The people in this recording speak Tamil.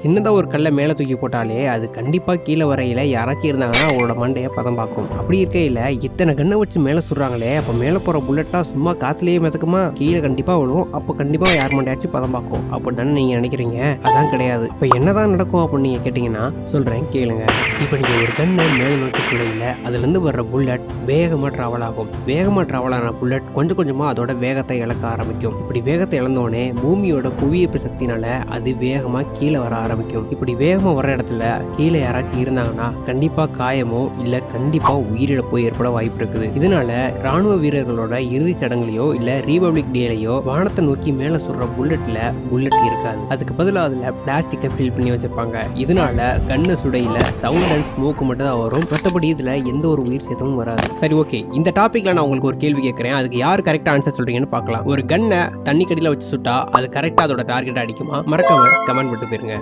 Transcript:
சின்னதா ஒரு கல்லை மேல தூக்கி போட்டாலே அது கண்டிப்பா கீழே வரையில யாராச்சும் இருந்தாங்கன்னா அவங்களோட மண்டையை பதம் பார்க்கும். அப்படி இருக்கையில இத்தனை கண்ணை வச்சு மேல சுடுறாங்களே, அப்ப மேல போற புல்லட்லாம் சும்மா காத்துலயே மிதக்குமா? கீழே கண்டிப்பா விழும். அப்ப கண்டிப்பா யார் மண்டையாச்சும் பதம் பார்க்கும் அப்படின்னு நீங்க நினைக்கிறீங்க. அதான் கிடையாது. இப்ப என்னதான் நடக்கும் அப்படின்னு நீங்க கேட்டீங்கன்னா சொல்றேன் கேளுங்க. இப்ப நீங்க ஒரு கண்ணை மேல நோக்கி சுடையில அதுல இருந்து வர்ற புல்லட் வேகமா டிராவல் ஆகும். வேகமா டிராவல் ஆன புல்லட் கொஞ்சம் கொஞ்சமா அதோட வேகத்தை இழக்க ஆரம்பிக்கும். இப்படி வேகத்தை இழந்தோடனே பூமியோட புவியீர்ப்பு சக்தினால அது வேகமா கீழே வர ஆரம்பிக்கும். இப்படி வேகமா வர இடத்துல கீழே யாராச்சும் இருந்தாங்கன்னா கண்டிப்பா காயமோ இல்ல கண்டிப்பா உயிரிழப்போ ஏற்பட வாய்ப்பு இருக்குது. இதனால ராணுவ வீரர்களோட இறுதி சடங்குலையோ இல்ல ரிபப்ளிக் டேலையோ வானத்தை நோக்கி மேல சுடுற புல்லட்ல புல்லட் இருக்காது. அதுக்கு பதிலாக அதுல பிளாஸ்டிக்கை ஃபில் பண்ணி வச்சிருப்பாங்க. இதனால கண்ணு சுடையில சவுண்ட் அண்ட் ஸ்மோக் மட்டும் தான் வரும். மற்றபடி இதுல எந்த ஒரு உயிர் சேதமும் வராது. சரி, ஓகே, இந்த டாபிக்ல நான் உங்களுக்கு ஒரு கேள்வி கேட்கறேன். அதுக்கு யார் கரெக்டா ஆன்சர் சொல்றீங்கன்னு பார்க்கலாம். ஒரு கண்ணை தண்ணி கடியில வச்சு சுட்டா அது கரெக்டா அதோட டார்கெட் அடிக்குமா? மறக்காம கமெண்ட் பண்ணிட்டு போயிருங்க.